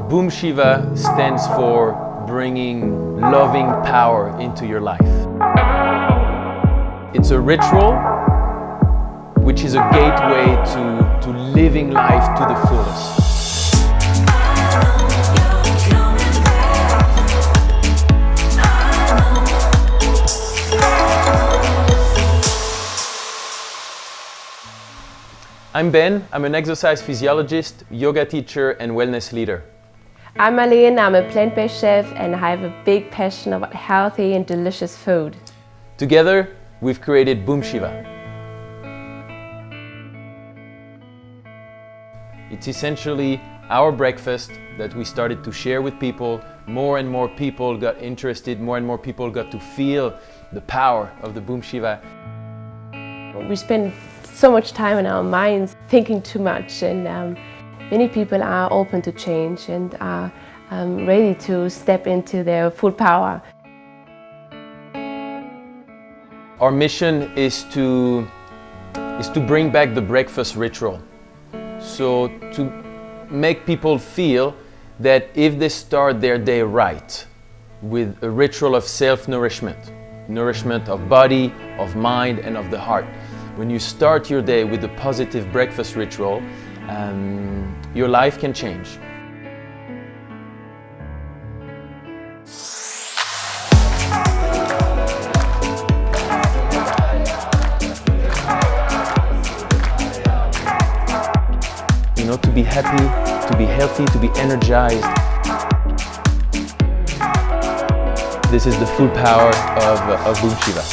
Boom Shiva stands for bringing loving power into your life. It's a ritual which is a gateway to living life to the fullest. I'm Ben, I'm an exercise physiologist, yoga teacher and wellness leader. I'm Marleen, I'm a plant-based chef and I have a big passion about healthy and delicious food. Together, we've created Boom Shiva. It's essentially our breakfast that we started to share with people. More and more people got interested, more and more people got to feel the power of the Boom Shiva. We spend so much time in our minds thinking too much, and many people are open to change and are ready to step into their full power. Our mission is to bring back the breakfast ritual. So to make people feel that if they start their day right with a ritual of self-nourishment, nourishment of body, of mind and of the heart, when you start your day with a positive breakfast ritual, your life can change. You know, to be happy, to be healthy, to be energized. This is the full power of Boom Shiva.